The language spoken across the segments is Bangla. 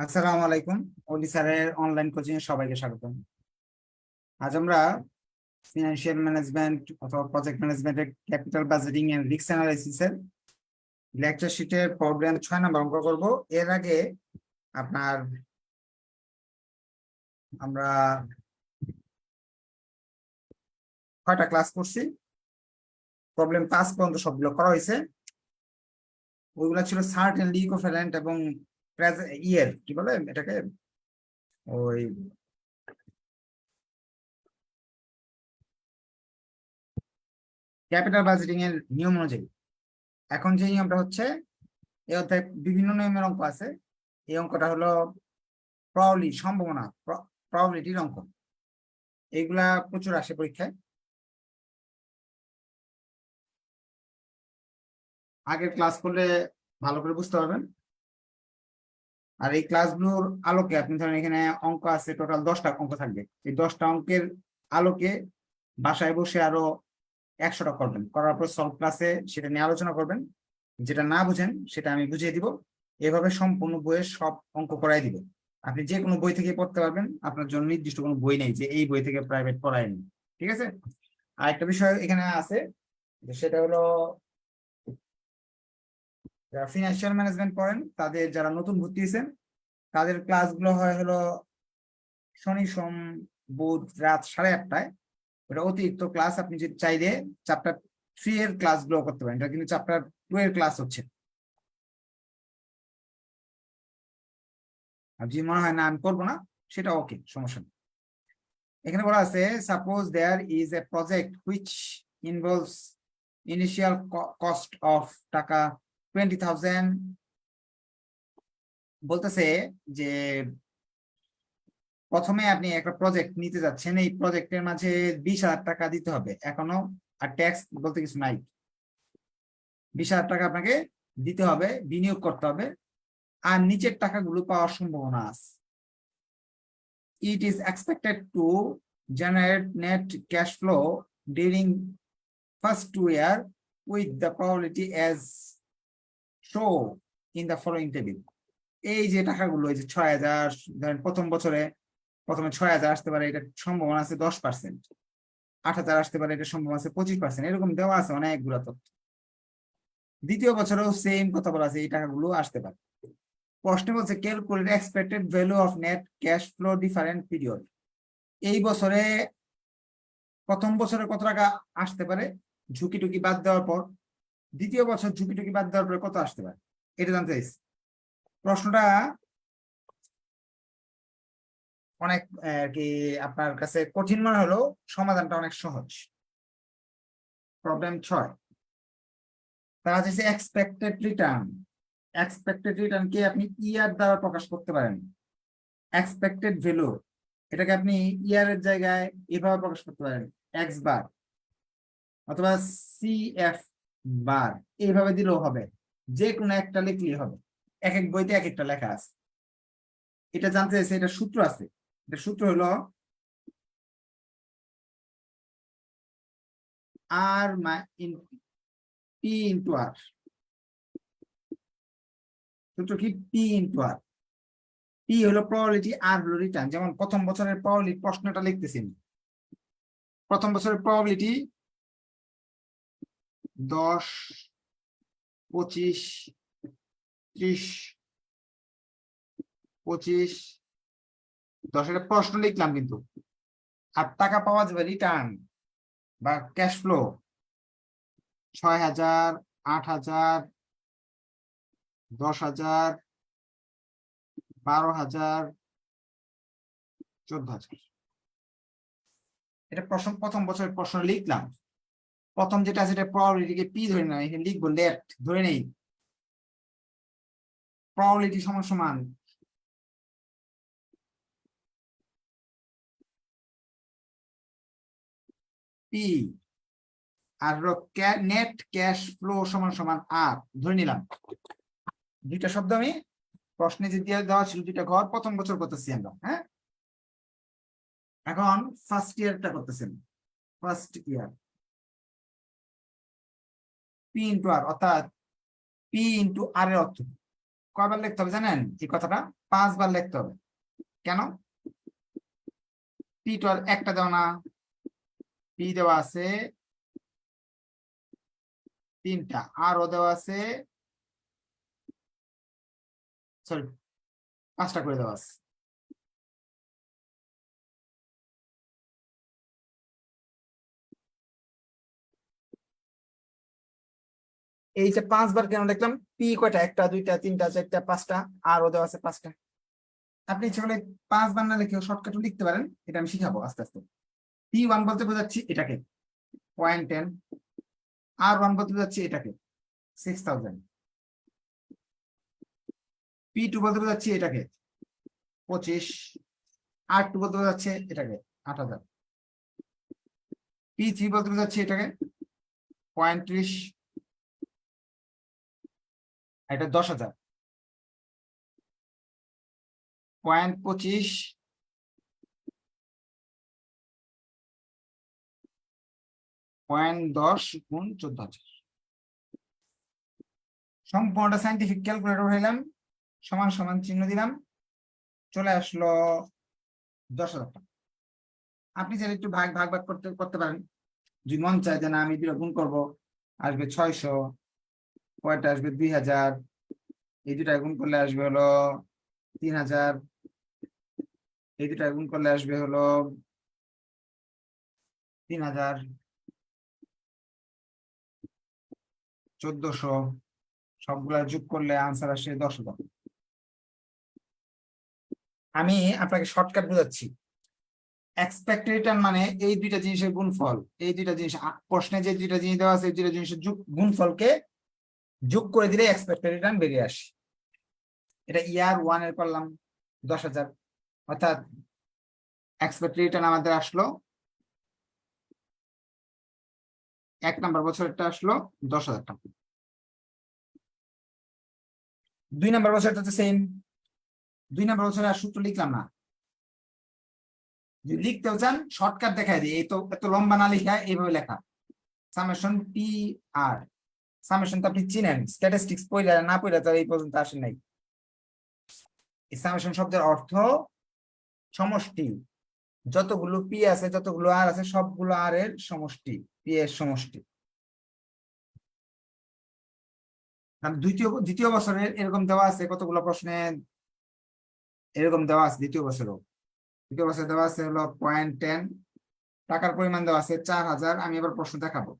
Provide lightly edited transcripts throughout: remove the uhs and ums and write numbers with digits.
আসসালামু আলাইকুম। অলি স্যারের অনলাইন কোচিং এ সবাইকে স্বাগতম। আজ আমরা ফিনান্সিয়াল ম্যানেজমেন্ট অথবা প্রজেক্ট ম্যানেজমেন্টের capital budgeting and risk analysis এর লেকচার শিটের প্রবলেম 6 নম্বর অঙ্ক করব। এর আগে আপনার আমরা কয়টা ক্লাস করছি, প্রবলেম 5 পর্যন্ত সবগুলো করা হয়েছে। ওইগুলো ছিল সার্টেনলি ইকুইভ্যালেন্ট এবং ইয়ের কি বলে এটাকে, ওই ক্যাপিটাল বাজেটিং এর নিয়ম অনুযায়ী। এখন যে নিয়মটা হচ্ছে, এই অধ্যায়ে বিভিন্ন নিয়মের অঙ্ক আছে। এই অঙ্কটা হলো সম্ভাবনা, প্রবাবিলিটির অঙ্ক। এইগুলা প্রচুর আসে পরীক্ষায়। আগের ক্লাস করলে ভালো করে বুঝতে পারবেন। আর এই ক্লাসগুলোর আলোকে আপনি ধরেন এখানে অঙ্ক আছে, টোটাল 10টা অঙ্ক থাকবে। এই 10টা অঙ্কের আলোকে বাসায় বসে আরো 100টা করবেন, করার পর সলভ ক্লাসে সেটা নিয়ে আলোচনা করবেন। যেটা না বুঝেন সেটা আমি বুঝিয়ে দিব। এভাবে সম্পূর্ণ বইয়ের সব অঙ্ক করাই দিব। আপনি যে কোনো বই থেকে পড়তে পারবেন, আপনার জন্য নির্দিষ্ট কোনো বই নেই যে এই বই থেকে প্রাইভেট পড়ায়নি। ঠিক আছে। আর একটা বিষয় এখানে আছে, সেটা হলো যারা ফিনান্সিয়াল ম্যানেজমেন্ট পড়েন, তাদের যারা নতুন ভর্তি হয়েছেন, তাদের ক্লাসগুলো হয় হলো শনি সোম বুধ রাত 8:30টায়। ওটা অতিরিক্ত ক্লাস। আপনি যদি চাইলে চ্যাপ্টার 3 এর ক্লাসগুলো করতে পারেন। এটা কিন্তু চ্যাপ্টার 2 এর ক্লাস হচ্ছে। আর যদি মনে হয় না আমি করবো না, সেটা ওকে, সমস্যা নেই। এখানে বলা আছে, suppose there is a project which involves initial cost of টাকা 20,000। বলতেছে যে প্রথমে আপনি একটা প্রজেক্ট নিতে যাচ্ছেন, এই প্রজেক্টের মাঝে 20,000 টাকা দিতে হবে এখনো, আর ট্যাক্স বলতে কিছু নাই। 20,000 টাকা আপনাকে দিতে হবে, বিনিয়োগ করতে হবে, আর নিচের টাকাগুলো পাওয়ার সম্ভাবনা আছে। It is expected to generate net cash flow during first 2 year with the probability as shown in the following table. এই যে টাকাগুলো, এই যে 6,000, ধরেন প্রথম বছরে প্রথমে 6,000 আসতে পারে, এটা সম্ভাবনা আছে 10%। 8,000 আসতে পারে, এটা সম্ভাবনা আছে 25%। এরকম দেওয়া আছে অনেকগুলো তথ্য। দ্বিতীয় বছরেও সেম কথা বলা আছে, এই টাকাগুলো আসতে পারে। প্রশ্নে বলছে calculate expected value of net cash flow different period. এই বছরে প্রথম বছরে কত টাকা আসতে পারে ঝুঁকি টুকি বাদ দেওয়ার পর, দ্বিতীয় বছর ঝুঁকি টুকি বাদ দেওয়ার পরে কত আসতে পারে, এটা জানতে চাইছি। প্রশ্নটা অনেক কি আপনার কাছে কঠিন মনে হলো, সমাধানটা অনেক সহজ। প্রবলেম 6, তারা চাইছে এক্সপেক্টেড রিটার্ন। এক্সপেক্টেড রিটার্ন কে আপনি ইয়ার দ্বারা প্রকাশ করতে পারেন। এক্সপেক্টেড ভ্যালু, এটাকে আপনি ইয়ারের জায়গায় এভাবে প্রকাশ করতে পারেন, এক্স বার অথবা সিএফ বার, এইভাবে দিলেও হবে। যে কোনো একটা লিখলেই হবে। এক এক বইতে এক একটা লেখা আছে। এটা জানতে চাইছে, এটা সূত্র আছে। এটা সূত্র হলো আর পি ইন্টু আর। সূত্র কি? পি ইন্টু আর। পি হলো প্রবাবিলিটি, আর হলো রিটার্ন। যেমন প্রথম বছরের প্রবাবিলিটি, প্রশ্নটা লিখতেছি, প্রথম বছরের প্রবাবিলিটি 10, 25, 30, 25, 10। এটা প্রশ্ন লিখলাম কিন্তু। আর টাকা পাওয়া যাবে রিটার্ন বা ক্যাশ ফ্লো 6,000, 8,000, 10,000, 12,000, 14,000। এটা প্রথম বছরের প্রশ্ন লিখলাম। প্রথম যেটা আছে এটা প্রবাবিলিটিকে পি ধরে নেই, এখানে লিখবো লেফট ধরে নেই। প্রবাবিলিটি সমান সমান পি, আর নেট ক্যাশ ফ্লো সমান সমান আর ধরে নিলাম। দুইটা শব্দ আমি প্রশ্নে যে দিয়ে দেওয়া ছিল, দুইটা ঘর, প্রথম বছর করতেছি আমরা। হ্যাঁ, এখন ফার্স্ট ইয়ারটা করতেছেন। ফার্স্ট ইয়ার পি ইন্টু আর, অর্থাৎ পি ইন্টু আর এর অর্থ কয়বার লিখতে হবে জানেন এই কথাটা? 5 বার লিখতে হবে। কেন? পি তো আর একটা দেওয়া না, পি দেওয়া আছে 3টা, আর ও দেওয়া আছে, সরি 5টা করে দেওয়া আছে। এই যে 5 বার কেন দেখলাম? পি কয়টা? 1টা 2টা 3টা 4টা 5টা, আর ও দেওয়া আছে 5টা। আপনি ইচ্ছে করলে 5 বার না লিখে শর্টকাটও লিখতে পারেন, এটা আমি শিখাবো আস্তে আস্তে। P1 বলতে বোঝাচ্ছি এটাকে 0.10, R1 বলতে বোঝাচ্ছি এটাকে 6000, P2 বলতে বোঝাচ্ছি এটাকে 25, R2 বলতে বোঝাচ্ছে এটাকে 8000, P3 বলতে বোঝাচ্ছি এটাকে 35, এটা 10,000, 0.25, 0.10 গুণ 14,000। সম্পূর্ণটা সাইন্টিফিক ক্যালকুলেটর হইলাম, সমান সমান চিহ্ন দিলাম, চলে আসলো 10,000 টাকা। আপনি চাইলে একটু ভাগ ভাগ ভাগ করতে করতে পারেন, যদি মন চায় যে না আমি দুটো গুণ করবো, আসবে 600, কয়টা আসবে 2000, এই দুটা গুণ করলে আসবে হলো 3000, এই দুটা গুণ করলে আসবে হলো 3000, 1400, সবগুলা যোগ করলে আনসার আসে 10,000। আমি আপনাকে শর্টকাট বোঝাচ্ছি। এক্সপেক্টেড রিটার্ন মানে এই দুইটা জিনিসের গুণফল, এই দুইটা জিনিস প্রশ্নে যে দুইটা জিনিস দেওয়া আছে এই দুইটা জিনিসের গুণফলকে যোগ করে দিলে এক্সপেক্টেড রিটার্ন বেরিয়ে আসে। এটা ইয়ার 1 এর করলাম 10,000, অর্থাৎ এক্সপেক্টেড রিটার্ন আমাদের আসলো 1 নাম্বার বছরটা আসলো 10,000 টাকা। 2 নাম্বার বছরটা তো সেম, 2 নাম্বার বছরে আর সূত্র লিখলাম না, যদি লিখতেও চান শর্টকাট দেখাই দিই, এই তো এত লম্বা না লিখা এইভাবে লেখা, সামেশন পি আর, সামেশন তো আপনি চিনেন, স্ট্যাটিস্টিক্স পড়লে না পড়লে তো এই পর্যন্ত আসেন নাই। এই সামেশন শব্দের অর্থ সমষ্টি, যতগুলো পি আছে যতগুলো আর আছে সবগুলো আর এর সমষ্টি, পি এর সমষ্টি। দ্বিতীয় বছরের এরকম দেওয়া আছে, কতগুলো প্রশ্নে এরকম দেওয়া আছে। দ্বিতীয় বছরে দেওয়া আছে হলো 0.10, টাকার পরিমাণ দেওয়া আছে 4,000। আমি এবার প্রশ্ন দেখাবো।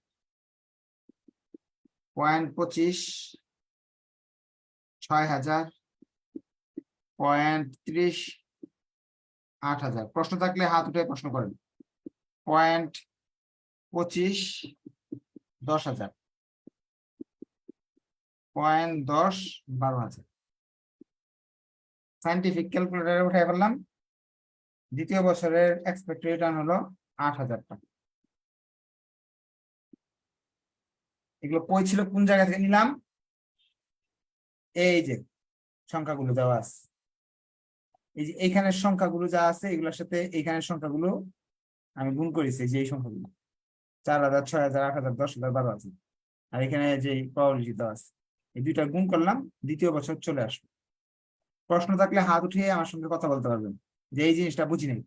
0.25, 6,000, 0.30, 8,000। প্রশ্ন থাকলে হাত উঠে প্রশ্ন করেন। 0.25, 10,000, 0.10, 12,000। সাইন্টিফিক ক্যালকুলেটরে উঠে ফেললাম। দ্বিতীয় বছরের এক্সপেক্টেড রিটার্ন হলো 8,000 টাকা। এগুলো কই ছিল, কোন জায়গা থেকে নিলাম? এই যে সংখ্যাগুলো দেওয়া আছে, এই যে এইখানের সংখ্যাগুলো যা আছে এগুলোর সাথে এইখানের সংখ্যাগুলো আমি গুণ করেছি, যে এই সংখ্যাগুলো 4,000, 6,000, 8,000, 10,000, 12,000, আর এখানে যে প্রবাবিলিটি দেওয়া আছে, এই দুইটা গুণ করলাম, দ্বিতীয় বছর চলে আসলো। প্রশ্ন থাকলে হাত উঠিয়ে আমার সঙ্গে কথা বলতে পারবেন যে এই জিনিসটা বুঝি নেই।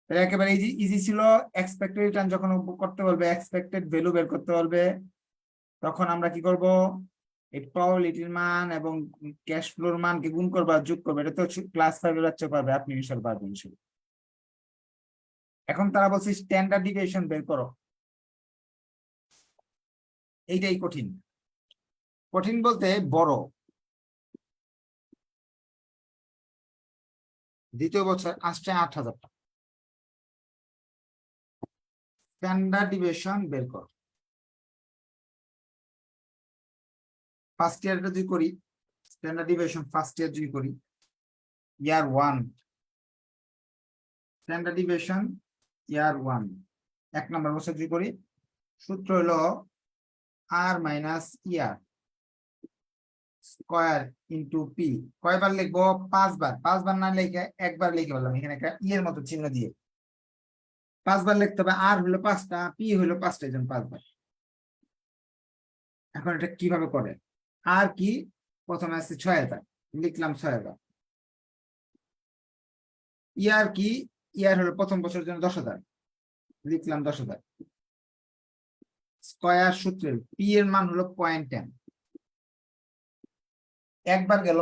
তাহলে একেবারে ইজি ছিল। এক্সপেক্টেড রিটার্ন যখন করতে বলবে, এক্সপেক্টেড ভ্যালু বের করতে বলবে, তখন আমরা কি করব? এই প্রবাবিলিটির মান এবং ক্যাশ ফ্লোর মানকে গুণ করবা, যোগ করবে। এটা তো ক্লাস 5 এর বাচ্চা পারবে, আপনি বিশাল পারবেন হিসেবে। এখন তারা বলছে স্ট্যান্ডার্ড ডিভিয়েশন বের করো। এইটাই কঠিন। কঠিন বলতে বড়। দ্বিতীয় বছর আসছে 8,000 টাকা। স্ট্যান্ডার্ড ডিভিয়েশন বের কর। ফার্স্ট ইয়ারটা যদি করি, স্ট্যান্ডার্ড ডিভিয়েশন ফার্স্ট ইয়ার যদি করি, ইয়ার 1, স্ট্যান্ডার্ড ডিভিয়েশন ইয়ার 1, 1 নম্বর বছর যদি করি, সূত্র হলো আর মাইনাস ইয়ার স্কয়ার ইন্টু পি। কয়বার লিখবো? 5 বার। 5 বার না লিখে একবার লিখে বললাম, এখানে একটা ইয়ের মতো চিহ্ন দিয়ে 5 বার লিখতে হবে। আর হলো 5টা, পি হলো 5টা, এই জন্য 5 বার। এখন এটা কিভাবে করে? আর কি? প্রথমে আছে 6,000, লিখলাম 6,000। ইয়ার কি? ইয়ার হলো প্রথম বছরের জন্য 10,000, লিখলাম 10,000। স্কয়ার সূত্রের পি এর মান হলো 0.10। একবার গেল,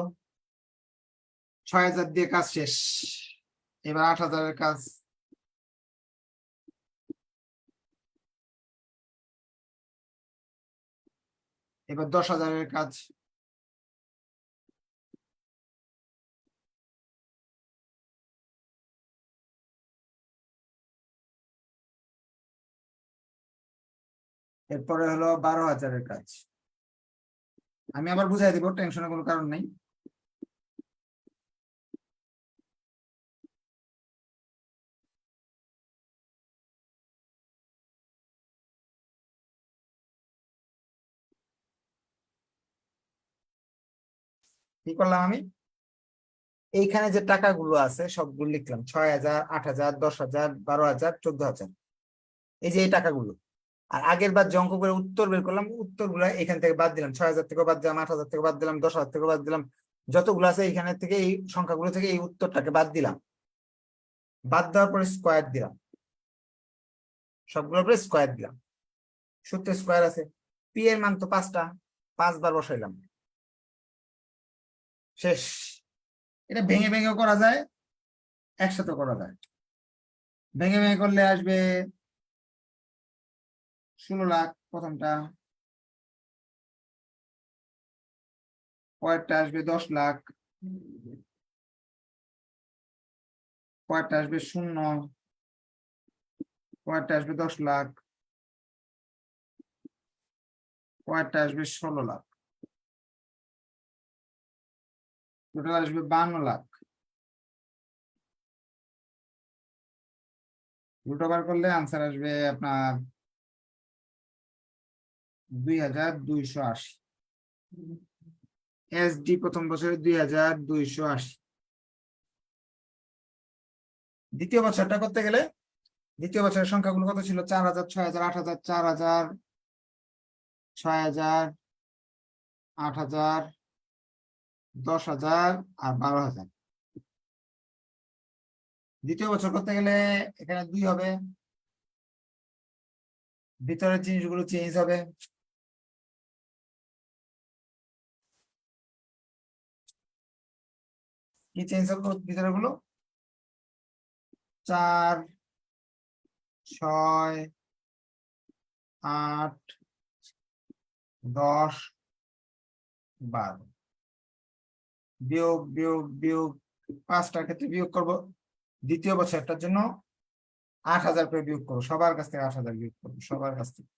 6,000 দিয়ে কাজ শেষ। এবার 8,000-এর কাজ। এবার 10,000-এর কাজ। এরপরে হলো 12,000-এর কাজ। আমি আবার বুঝাই দিব, টেনশনের কোনো কারণ নেই। কি করলাম আমি? এইখানে যে টাকাগুলো আছে সবগুলো লিখলাম, 6,000, 8,000, 10,000, 12,000, 14,000। এই যে এই টাকাগুলো। আর আগের বার যে অঙ্কগুলো উত্তর বের করলাম, উত্তরগুলো এখান থেকে বাদ দিলাম। 6,000 থেকে বাদ দিলাম, 8,000 থেকে বাদ দিলাম, 10,000 থেকে বাদ দিলাম। যতগুলো আছে এইখানে থেকে, এই সংখ্যাগুলো থেকে এই উত্তরটাকে বাদ দিলাম। বাদ দেওয়ার পরে স্কোয়ার দিলাম, সবগুলোর পরে স্কোয়ার দিলাম। সূত্রে স্কোয়ার আছে। পি এর মান তো 5টা, 5বার বসাইলাম, শেষ। এটা ভেঙে ভেঙেও করা যায়, একসাথে করা যায়। ভেঙে ভেঙে করলে আসবে 16 লাখ প্রথমটা, পরেরটা আসবে 10 লাখ, পরেরটা আসবে 0, পরেরটা আসবে 10 লাখ, পরেরটা আসবে 16 লাখ, টোটাল আসবে 52 লাখ। রুট ওভার করলে আনসার আসবে আপনার 2,280। এসডি প্রথম বছরে 2,280। দ্বিতীয় বছরটা করতে গেলে, দ্বিতীয় বছরের সংখ্যাগুলো কত ছিল? 4,000, 6,000, 8,000, 4,000, 6,000, 8,000, 10,000 আর 12,000। দ্বিতীয় বছর করতে গেলে এখানে 2 হবে, ভিতরের জিনিসগুলো চেঞ্জ হবে। কি চেঞ্জ হবে ভিতরে গুলো? 4, 6, 8, 10, 12। বিয়োগ বিয়োগ বিয়োগ, 5টার ক্ষেত্রে বিয়োগ করব। দ্বিতীয় বছরটার জন্য 8,000 করে বিয়োগ করবো, সবার কাছ থেকে 8,000 বিয়োগ করবো, সবার কাছ থেকে।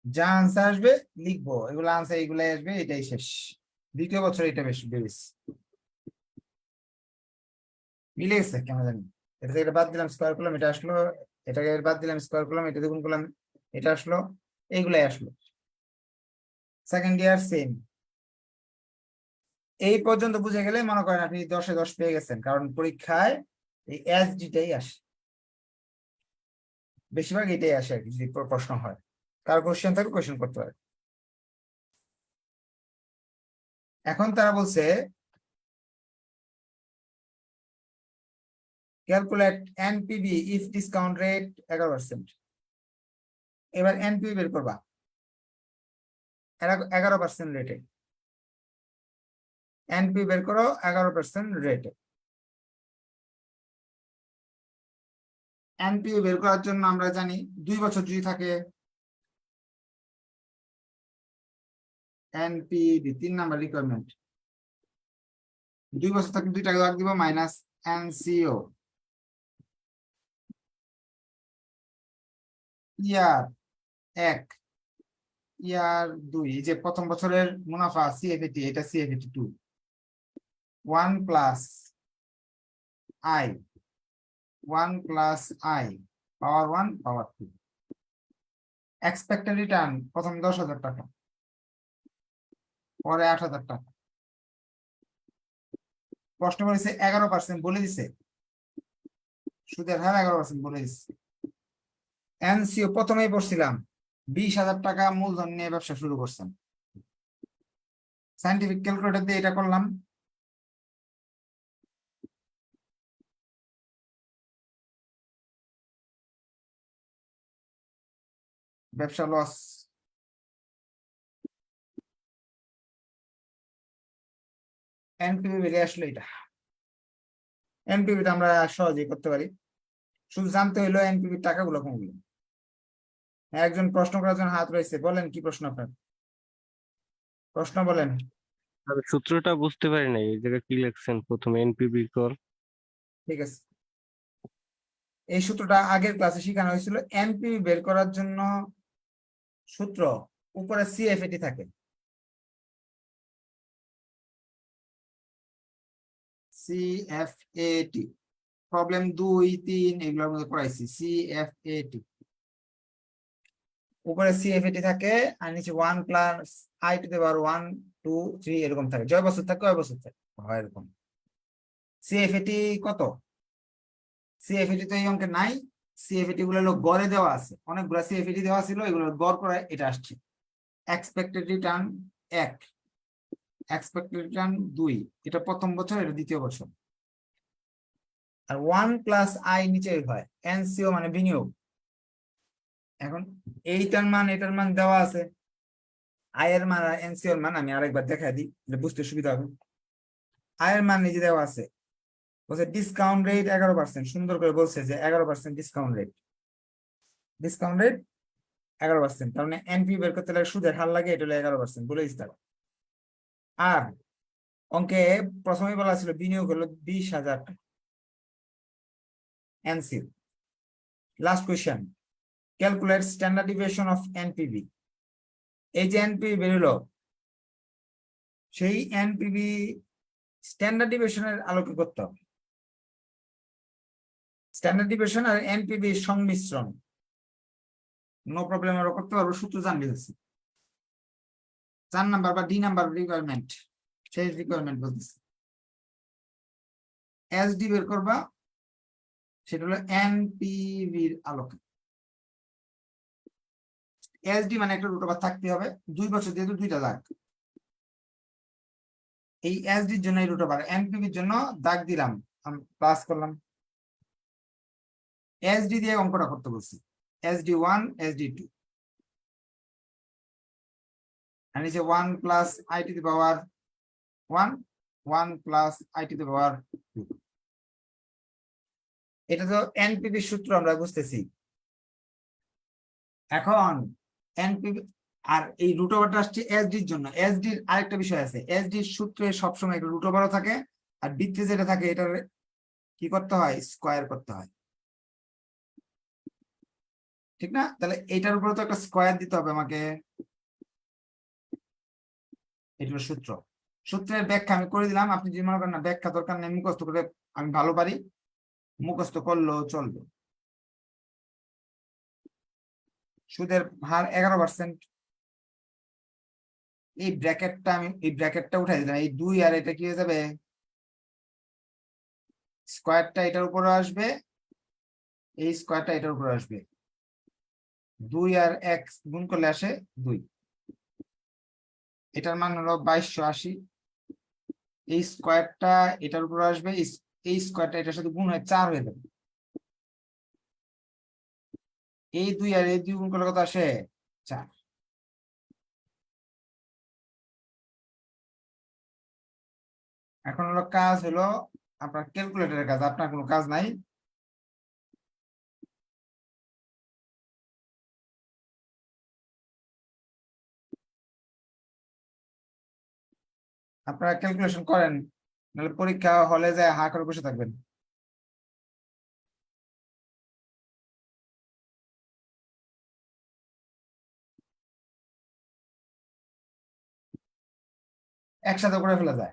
যা আনসার আসবে লিখবো, এগুলো আনসার এগুলাই আসবে, এটাই শেষ। দ্বিতীয় বছর এটা বেশ বেশ মিলে গেছে কেন জানি। এটা থেকে এটা বাদ দিলাম, স্কোয়ার করলাম, এটা আসলো। এটাকে বাদ দিলাম, স্কোয়ার করলাম, এটা দ্বিগুণ করলাম, এটা আসলো। এইগুলাই আসলো। Second year same. এই পর্যন্ত বুঝে গেলে মনে করেন আপনি 10-এ 10 পেয়ে গেছেন, কারণ পরীক্ষায় এই এসডিটাই আসে, বেশিরভাগ এটাই আসে আর কি। যদি প্রশ্ন হয়, কারো কোশ্চেন থাকলে কোশ্চেন করতে পারে। এখন তারা বলছে calculate NPV if discount rate 11%। এবার এনপিভি বের করবা 11% রেটে। এনপি বের করো 11% রেটে। এনপি বের করার জন্য আমরা জানি 2 বছর যদি থাকে, এনপিভি 3 নাম্বার রিকোয়ারমেন্ট, 2 বছর থাকলে 2টাকে ভাগ দিব, মাইনাস এনসিও। ইয়ার 1, ইয়ার 2, এই যে প্রথম বছরের মুনাফা সিএফএটি, এটা CFAT 2, 1 plus I, 1 plus I, power 1 power 2। Expected return প্রথম 10,000 টাকা, পরে 8,000 টাকা। প্রশ্ন করেছে 11% বলে দিছে, সুদের হার 11% বলে দিচ্ছে। এনসিও প্রথমেই পড়ছিলাম 20,000 টাকা মূলধন নিয়ে ব্যবসা শুরু করছেন, সাইন্টিফিক ক্যালকুলেটর দিয়ে এটা করলাম। ব্যবসা লস, এনপিভি বেরিয়ে আসলো। এটা এনপিভিটা আমরা সহজেই করতে পারি, শুধু জানতে হইলো এনপিভির টাকাগুলো কোনগুলো। একজন প্রশ্ন করার জন্য হাত রয়েছে, বলেন কি প্রশ্ন আপনার, প্রশ্ন বলেন। আমি সূত্রটা বুঝতে পারি নাই, এই জায়গায় কি লিখছেন প্রথমে এনপিভি কর। ঠিক আছে, এই সূত্রটা আগের ক্লাসে শেখানো হয়েছিল। এনপিভি বের করার জন্য সূত্র উপরে সিএফএটি থাকে, সিএফএটি প্রবলেম 2, 3 এগুলোর মধ্যে পড়াইছি। সিএফএটি উপরে সিএফএটি থাকে, আর নিচে 1 + i⁻1 2 3 এরকম থাকে। জয় বছর থাকে, কয় বছর থাকে হয় এরকম। সিএফএটি কত? সিএফএটি তো এই অঙ্কে নাই। সিএফএটি গুলো হলো গড়ে দেওয়া আছে, অনেকগুলো সিএফএটি দেওয়া ছিল, এগুলো গড় করে এটা আসছে। এক্সপেক্টেড রিটার্ন 1, এক্সপেক্টেড রিটার্ন 2, এটা প্রথম বছর, এটা দ্বিতীয় বছর। আর 1 + i নিচে হয়, এনসিও মানে বিনিয়োগ। এখন এইটার মান এটার মান দেওয়া আছে, আয়ের মান আর এনসিওর মান আমি আরেকবার দেখাই দিই, এটা বুঝতে সুবিধা হবে। আয়ের মান নিজে দেওয়া আছে, বলছে ডিসকাউন্ট রেট 11%, সুন্দর করে বলছে যে 11% ডিসকাউন্ট রেট, ডিসকাউন্ট রেট 11%। তার মানে এনপি বের করতে লাগে সুদের হার লাগে, এটা হলো 11% বলে দিতে হবে। আর অঙ্কে প্রথমেই বলা ছিল বিনিয়োগ হলো 20,000 টাকা, NCO. Last question, calculate standard deviation of NPV. এই যে এনপিভি বেরোলো, সেই এনপিভি স্ট্যান্ডার্ড ডিভিয়েশনের আলোকে করতে হবে। স্ট্যান্ডার্ড ডিভিয়েশন আর এনপিভি সংমিশ্রণ, নো প্রবলেম, আমরা করতে পারবো, সূত্র জানলে হচ্ছে। 4 নাম্বার বা ডি নাম্বার রিকোয়ারমেন্ট, সেই রিকোয়ারমেন্ট বলতেছে। এসডি বের করবা, সেটা হলো এনপিভির আলোকে। এসডি মানে একটা রুট ওভার থাকতে হবে, 2 বছর যেহেতু 2টা দাগ, এই এসডির জন্য এই রুট ওভার, এনপিভির জন্য দাগ দিলাম, প্লাস করলাম। এসডি দিয়ে অঙ্কটা করতে বলছি, SD1 SD2, আর নিচে 1 + i⁻1 1 + i⁻2। এটা তো এনপিভি সূত্র আমরা বুঝতেছি। এখন এনপিভি আর এই রুট ওভারটা আসছে এসডির জন্য। এসডির আরেকটা বিষয় আছে, এসডির সূত্রে সবসময় একটা রুট ওভারও থাকে, আর বৃত্তে যেটা থাকে এটার কি করতে হয়, স্কয়ার করতে হয়, ঠিক না? তাহলে এটার উপরে তো একটা স্কয়ার দিতে হবে আমাকে, এটা হলো সূত্র। সূত্রের ব্যাখ্যা আমি করে দিলাম, আপনি যদি মনে করেন না ব্যাখ্যা দরকার নেই, মুখস্থ করে আমি ভালো পারি, মুখস্থ করলেও চলবে। সুদের হার 11%, এই ব্র্যাকেটটা আমি এই ব্র্যাকেটটা উঠাই দিলাম, এই 2 আর এটা কি হয়ে যাবে, স্কয়ারটা এটার উপরে আসবে, এই স্কয়ারটা এটার উপরে আসবে, 2 আর 1 গুণ করলে আসে 2, এটার মান হলো 2280। এই স্কয়ারটা এটার উপরে আসবে, এই স্কয়ারটা এটার সাথে গুণ হয়ে 4 হয়ে যাবে। এই 2 আর এই 2 গুণ করলে কত আসে, 4। এখন হলো কাজ হলো আপনার ক্যালকুলেটরের কাজ, আপনার কোনো কাজ নাই। আপনারা ক্যালকুলেশন করেন, নাহলে পরীক্ষা হলে যায় হা করে বসে থাকবেন। একসাথে করে ফেলা যায়,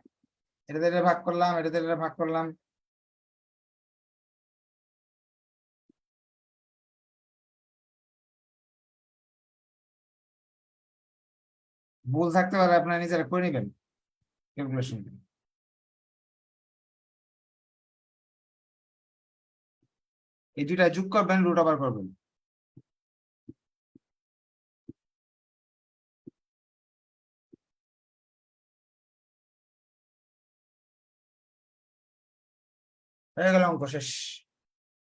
এটাতে এটা ভাগ করলাম, এটাতে এটা ভাগ করলাম। ভুল থাকতে পারে, আপনারা নিজেরা করে নেবেন ক্যালকুলেশন। এই দুইটা যোগ করবেন, রুট ওভার করবেন। হয়ে গেল অঙ্ক শেষ।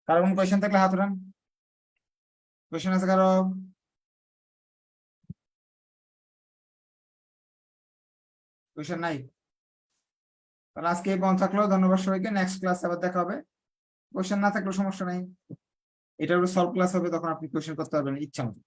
কারো কোনো কোয়েশ্চেন থাকলে হাত উঠান। কোয়েশ্চেন আছে কারো? কোয়েশ্চেন নাই? তাহলে আজকে এই পর্যন্ত থাকলো, ধন্যবাদ সবাইকে। নেক্সট ক্লাসে আবার দেখা হবে। কোয়েশ্চেন না থাকলেও সমস্যা নাই, এটার উপর সলভ ক্লাস হবে, তখন আপনি কোয়েশ্চেন করতে পারবেন ইচ্ছা মতো।